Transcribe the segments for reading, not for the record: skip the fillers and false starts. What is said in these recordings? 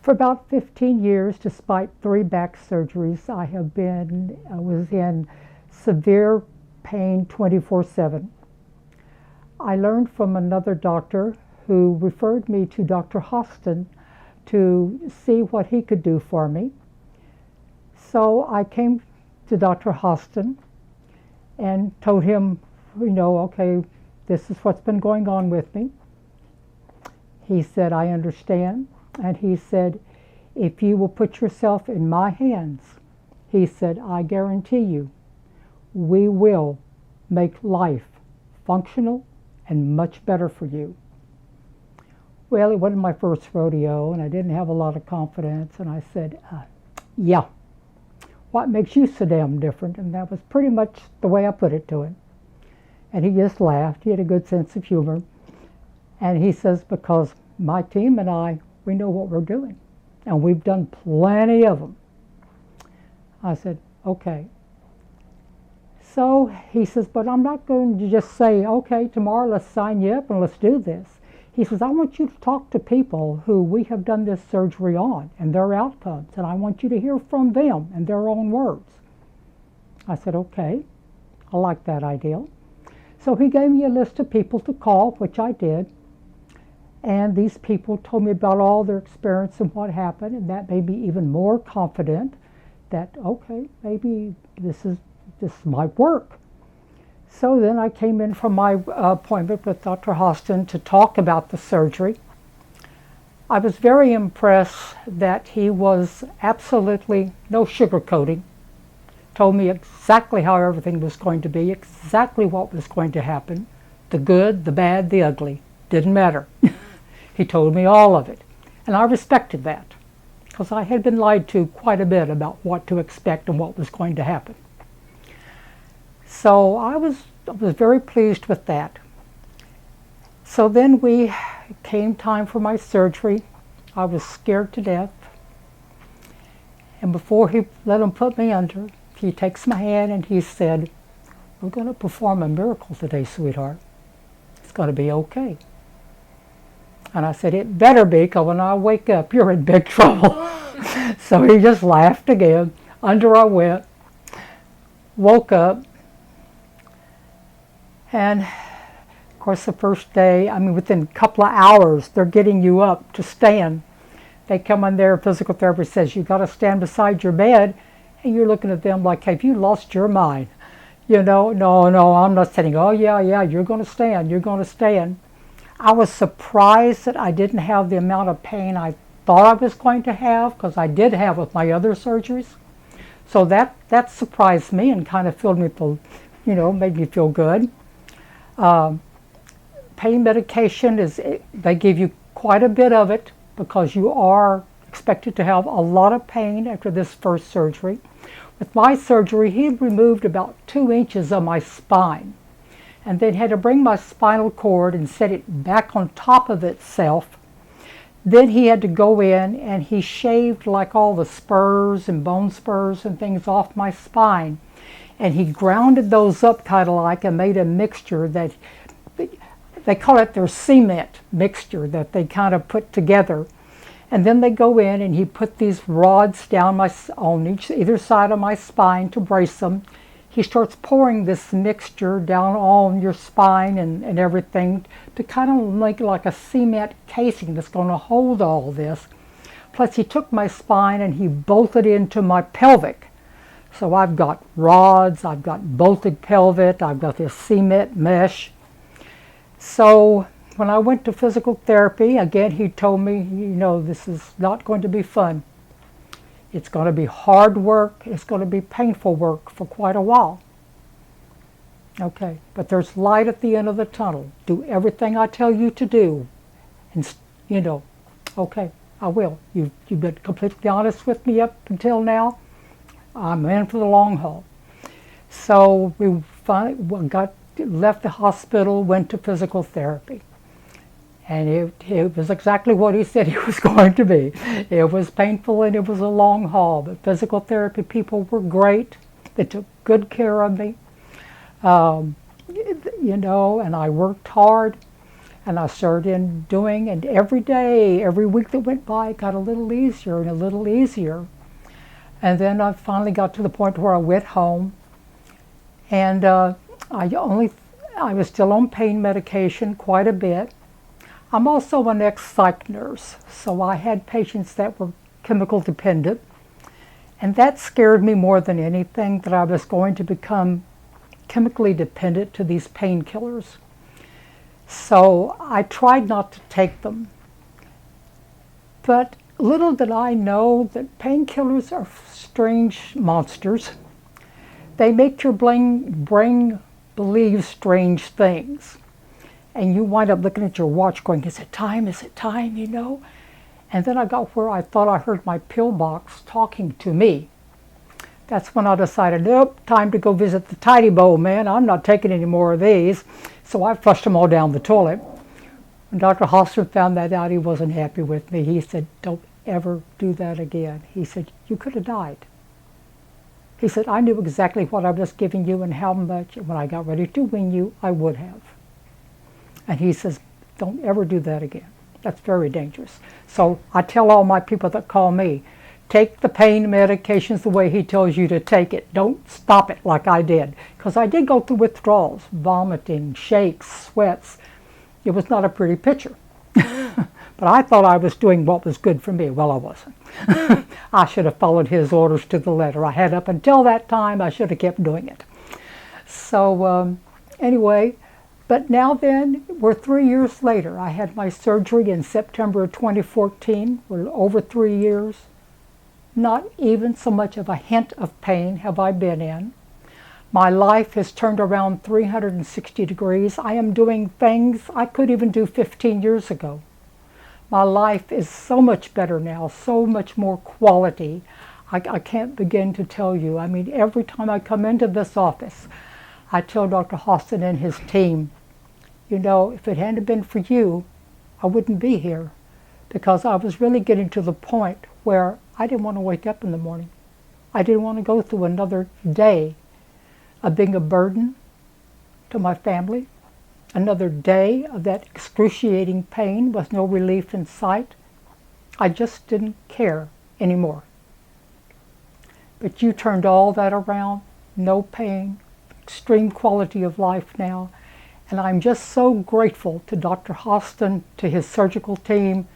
For about 15 years, despite 3 back surgeries, I was in severe pain 24/7. I learned from another doctor who referred me to Dr. Hostin to see what he could do for me. So I came to Dr. Hostin and told him, okay, this is what's been going on with me. He said, I understand. And he said, if you will put yourself in my hands, he said, I guarantee you, we will make life functional and much better for you. Well, it wasn't my first rodeo, and I didn't have a lot of confidence, and I said, yeah, what makes you so damn different? And that was pretty much the way I put it to him. And he just laughed. He had a good sense of humor. And he says, because my team and I, we know what we're doing, and we've done plenty of them. I said, okay. So he says, but I'm not going to just say, okay, tomorrow let's sign you up and let's do this. He says, I want you to talk to people who we have done this surgery on and their outcomes, and I want you to hear from them in their own words. I said, okay, I like that idea. So he gave me a list of people to call, which I did, and these people told me about all their experience and what happened, and that made me even more confident that, okay, maybe this might work. So then I came in for my appointment with Dr. Hostin to talk about the surgery. I was very impressed that he was absolutely no sugarcoating. Told me exactly how everything was going to be, exactly what was going to happen, the good, the bad, the ugly. Didn't matter. He told me all of it. And I respected that, because I had been lied to quite a bit about what to expect and what was going to happen. So I was very pleased with that. So then came time for my surgery. I was scared to death. And before he let him put me under, he takes my hand and he said, we're going to perform a miracle today, sweetheart. It's going to be okay. And I said, it better be, because when I wake up, you're in big trouble. So he just laughed again. Under I went, woke up, and of course the first day, within a couple of hours, they're getting you up to stand. They come in there, physical therapist says, you got to stand beside your bed, and you're looking at them like, have you lost your mind? No, I'm not standing. Oh yeah, you're going to stand, you're going to stand. I was surprised that I didn't have the amount of pain I thought I was going to have, because I did have with my other surgeries. So that surprised me and kind of filled me full, made me feel good. Pain medication they give you quite a bit of it, because you are expected to have a lot of pain after this first surgery. With my surgery, he removed about 2 inches of my spine, and then had to bring my spinal cord and set it back on top of itself. Then he had to go in and he shaved like all the spurs and bone spurs and things off my spine. And he grounded those up kind of like and made a mixture that, they call it their cement mixture that they kind of put together. And then they go in and he put these rods down on either side of my spine to brace them. He starts pouring this mixture down on your spine and everything to kind of make like a cement casing that's going to hold all this. Plus he took my spine and he bolted into my pelvic. So I've got rods, I've got bolted pelvic, I've got this cement mesh. So when I went to physical therapy, again he told me, this is not going to be fun. It's going to be hard work. It's going to be painful work for quite a while. Okay, but there's light at the end of the tunnel. Do everything I tell you to do. And, okay, I will. You've been completely honest with me up until now. I'm in for the long haul. So we finally left the hospital, went to physical therapy. And it was exactly what he said it was going to be. It was painful and it was a long haul, but physical therapy people were great. They took good care of me, and I worked hard. And I started in doing, and every day, every week that went by, it got a little easier and a little easier. And then I finally got to the point where I went home, and I was still on pain medication quite a bit. I'm also an ex-psych nurse, so I had patients that were chemical dependent, and that scared me more than anything, that I was going to become chemically dependent to these painkillers. So I tried not to take them. But little did I know that painkillers are strange monsters. They make your brain believe strange things. And you wind up looking at your watch going, is it time, you know? And then I got where I thought I heard my pill box talking to me. That's when I decided, nope, time to go visit the tidy bowl, man. I'm not taking any more of these. So I flushed them all down the toilet. When Dr. Hostin found that out, he wasn't happy with me. He said, don't ever do that again. He said, you could have died. He said, I knew exactly what I was giving you and how much, and when I got ready to wean you, I would have. And he says, don't ever do that again. That's very dangerous. So I tell all my people that call me, take the pain medications the way he tells you to take it. Don't stop it like I did. Because I did go through withdrawals, vomiting, shakes, sweats. It was not a pretty picture. But I thought I was doing what was good for me. Well, I wasn't. I should have followed his orders to the letter. I had up until that time, I should have kept doing it. So anyway, but now then, we're 3 years later. I had my surgery in September of 2014. We're over 3 years. Not even so much of a hint of pain have I been in. My life has turned around 360 degrees. I am doing things I could even do 15 years ago. My life is so much better now, so much more quality. I can't begin to tell you. I mean, every time I come into this office, I tell Dr. Hostin and his team, you know, if it hadn't been for you, I wouldn't be here. Because I was really getting to the point where I didn't want to wake up in the morning. I didn't want to go through another day of being a burden to my family, another day of that excruciating pain with no relief in sight. I just didn't care anymore. But you turned all that around, no pain, extreme quality of life now, and I'm just so grateful to Dr. Hostin, to his surgical team,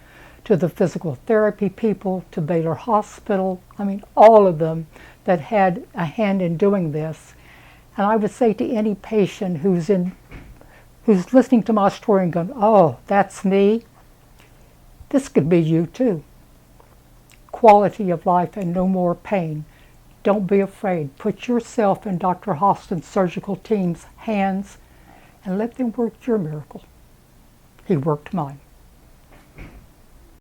to the physical therapy people, to Baylor Hospital, I mean all of them that had a hand in doing this. And I would say to any patient who's listening to my story and going, oh, that's me, this could be you too. Quality of life and no more pain. Don't be afraid. Put yourself in Dr. Hostin's surgical team's hands and let them work your miracle. He worked mine.